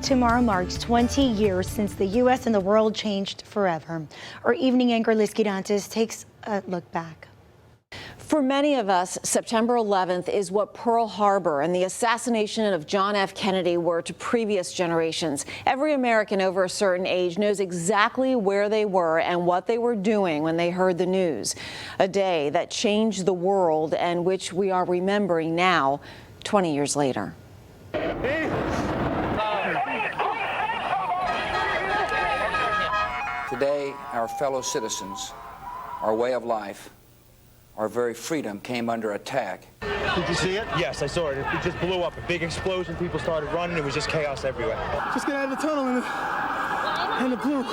Tomorrow marks 20 years since the U.S. and the world changed forever. Our evening anchor Liz Quirantes takes a look back. For many of us, September 11th is what Pearl Harbor and the assassination of John F. Kennedy were to previous generations. Every American over a certain age knows exactly where they were and what they were doing when they heard the news. A day that changed the world and which we are remembering now, 20 years later. Today, our fellow citizens, our way of life, our very freedom came under attack. Did you see it? Yes, I saw it. It just blew up. A big explosion. People started running. It was just chaos everywhere. Just get out of the tunnel and the blue.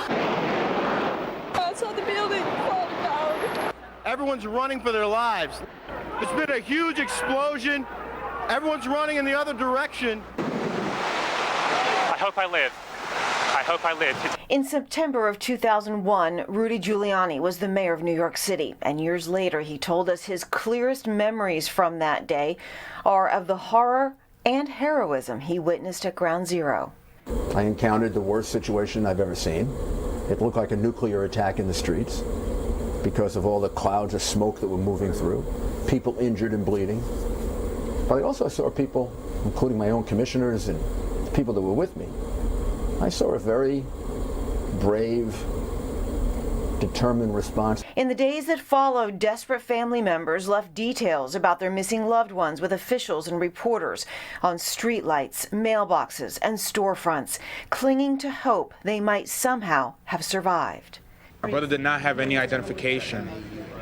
I saw the building fall down. Everyone's running for their lives. It's been a huge explosion. Everyone's running in the other direction. I hope I live. I hope I live. In September of 2001, Rudy Giuliani was the mayor of New York City, and years later he told us his clearest memories from that day are of the horror and heroism he witnessed at Ground Zero. I encountered the worst situation I've ever seen. It looked like a nuclear attack in the streets because of all the clouds of smoke that were moving through, people injured and bleeding. But I also saw people, including my own commissioners and people that were with me. I saw a very brave, determined response. In the days that followed, desperate family members left details about their missing loved ones with officials and reporters on streetlights, mailboxes, and storefronts, clinging to hope they might somehow have survived. My brother did not have any identification,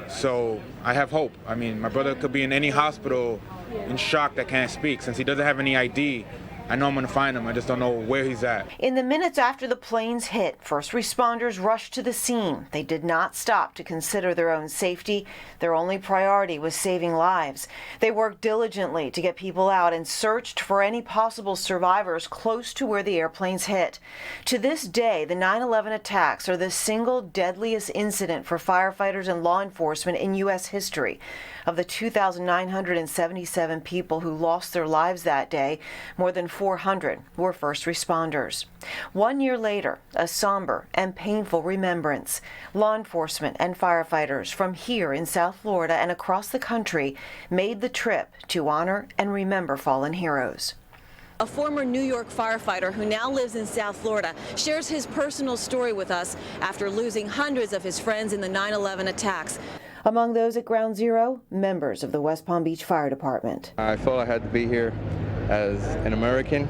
so I have hope. I mean, my brother could be in any hospital in shock that can't speak. Since he doesn't have any ID, I know I'm going to find him. I just don't know where he's at. In the minutes after the planes hit, first responders rushed to the scene. They did not stop to consider their own safety. Their only priority was saving lives. They worked diligently to get people out and searched for any possible survivors close to where the airplanes hit. To this day, the 9/11 attacks are the single deadliest incident for firefighters and law enforcement in U.S. history. Of the 2,977 people who lost their lives that day, more than 400 were first responders. 1 year later, a somber and painful remembrance. Law enforcement and firefighters from here in South Florida and across the country made the trip to honor and remember fallen heroes. A former New York firefighter who now lives in South Florida shares his personal story with us after losing hundreds of his friends in the 9/11 attacks. Among those at Ground Zero, members of the West Palm Beach Fire Department. I felt I had to be here as an American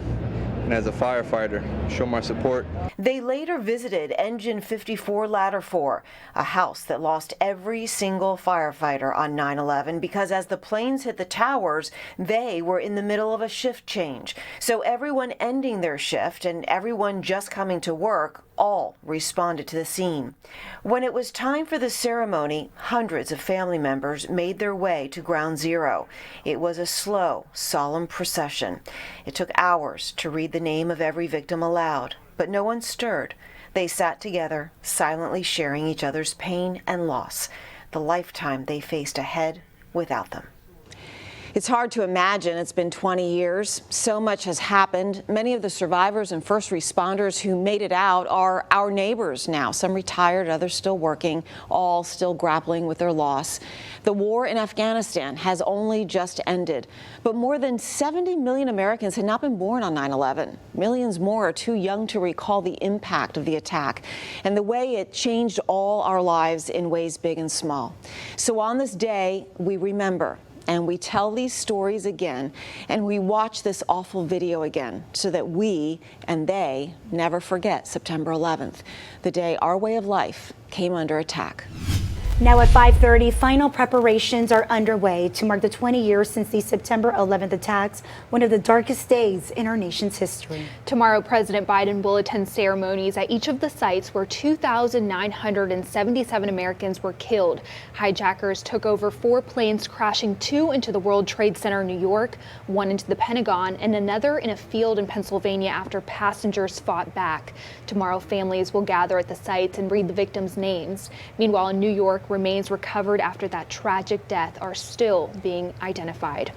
and as a firefighter, show my support. They later visited Engine 54 Ladder 4, a house that lost every single firefighter on 9/11 because as the planes hit the towers, they were in the middle of a shift change. So everyone ending their shift and everyone just coming to work all responded to the scene. When it was time for the ceremony, hundreds of family members made their way to Ground Zero. It was a slow, solemn procession. It took hours to read the name of every victim aloud, but no one stirred. They sat together, silently sharing each other's pain and loss, the lifetime they faced ahead without them. It's hard to imagine. It's been 20 years. So much has happened. Many of the survivors and first responders who made it out are our neighbors now. Some retired, others still working, all still grappling with their loss. The war in Afghanistan has only just ended, but more than 70 million Americans had not been born on 9/11. Millions more are too young to recall the impact of the attack and the way it changed all our lives in ways big and small. So on this day, we remember. And we tell these stories again, and we watch this awful video again so that we and they never forget September 11th, the day our way of life came under attack. Now at 5:30, final preparations are underway to mark the 20 years since the September 11th attacks, one of the darkest days in our nation's history. Tomorrow, President Biden will attend ceremonies at each of the sites where 2,977 Americans were killed. Hijackers took over 4 planes, crashing 2 into the World Trade Center in New York, 1 into the Pentagon, and another in a field in Pennsylvania after passengers fought back. Tomorrow, families will gather at the sites and read the victims' names. Meanwhile, in New York, York. Remains recovered after that tragic death are still being identified.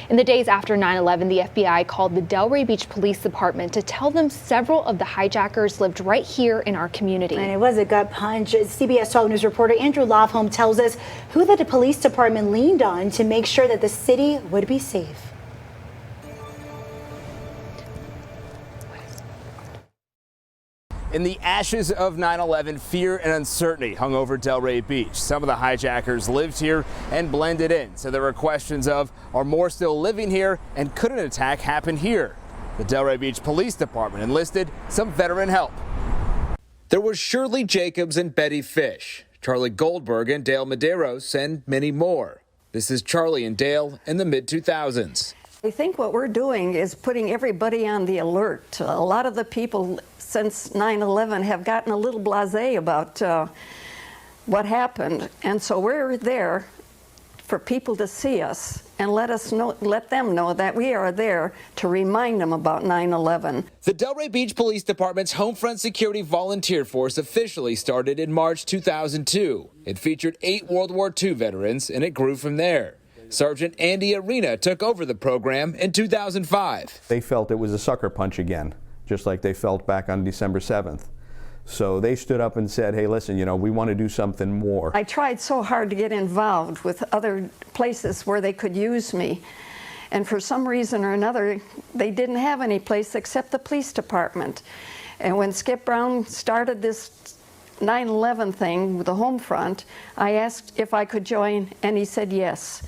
In the days after 9/11, the FBI called the Delray Beach Police Department to tell them several of the hijackers lived right here in our community. And it was a gut punch. CBS 12 News reporter Andrew Lofholm tells us who the police department leaned on to make sure that the city would be safe. In the ashes of 9/11, fear and uncertainty hung over Delray Beach. Some of the hijackers lived here and blended in. So there were questions of, are more still living here, and could an attack happen here? The Delray Beach Police Department enlisted some veteran help. There was Shirley Jacobs and Betty Fish, Charlie Goldberg and Dale Medeiros, and many more. This is Charlie and Dale in the mid-2000s. I think what we're doing is putting everybody on the alert. A lot of the people since 9/11 have gotten a little blasé about what happened, and so we're there for people to see us and let them know that we are there to remind them about 9/11. The Delray Beach Police Department's Homefront Security Volunteer Force officially started in March 2002. It featured 8 World War II veterans, and it grew from there. Sergeant Andy Arena took over the program in 2005. They felt it was a sucker punch again, just like they felt back on December 7th. So they stood up and said, hey, listen, we want to do something more. I tried so hard to get involved with other places where they could use me. And for some reason or another, they didn't have any place except the police department. And when Skip Brown started this 9/11 thing with the home front, I asked if I could join, and he said yes.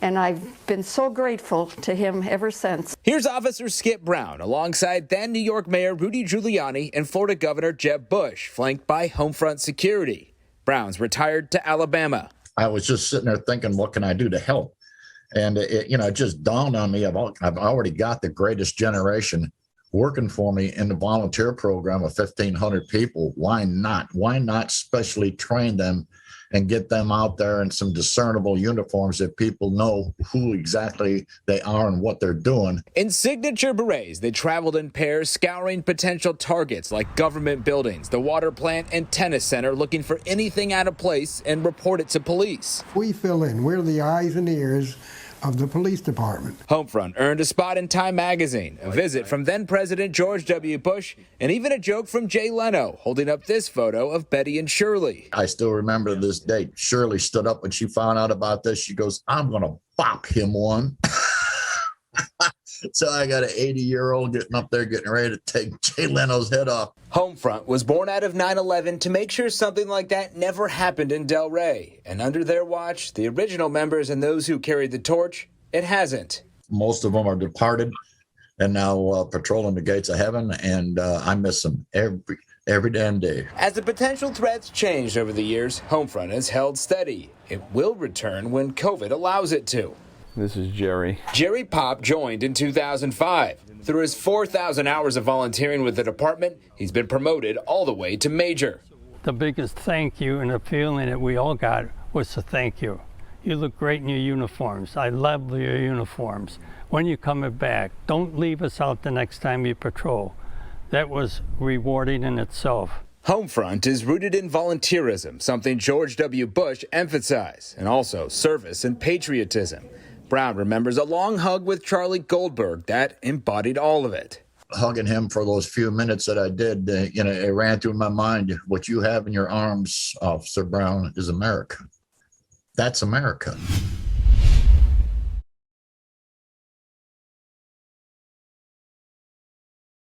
And I've been so grateful to him ever since. Here's Officer Skip Brown alongside then New York Mayor Rudy Giuliani and Florida Governor Jeb Bush, flanked by Homefront Security. Brown's retired to Alabama. I was just sitting there thinking, what can I do to help? And it just dawned on me, I've already got the greatest generation working for me in the volunteer program of 1,500 people. Why not? Why not specially train them and get them out there in some discernible uniforms that people know who exactly they are and what they're doing. In signature berets, they traveled in pairs, scouring potential targets like government buildings, the water plant, and tennis center, looking for anything out of place and report it to police. We fill in. We're the eyes and ears of the police department. Homefront earned a spot in Time magazine, a visit from then-President George W. Bush, and even a joke from Jay Leno, holding up this photo of Betty and Shirley. I still remember this date. Shirley stood up when she found out about this. She goes, I'm going to bop him one. So I got an 80-year-old getting up there getting ready to take Jay Leno's head off. Homefront was born out of 9/11 to make sure something like that never happened in Delray. And under their watch, the original members and those who carried the torch, it hasn't. Most of them are departed and now patrolling the gates of heaven, and I miss them every damn day. As the potential threats changed over the years, Homefront has held steady. It will return when COVID allows it to. This is Jerry. Jerry Pop joined in 2005. Through his 4,000 hours of volunteering with the department, he's been promoted all the way to major. The biggest thank you and the feeling that we all got was to thank you. You look great in your uniforms. I love your uniforms. When you're coming back, don't leave us out the next time you patrol. That was rewarding in itself. Homefront is rooted in volunteerism, something George W. Bush emphasized, and also service and patriotism. Brown remembers a long hug with Charlie Goldberg that embodied all of it. Hugging him for those few minutes that I did, it ran through my mind. What you have in your arms, Officer Brown, is America. That's America.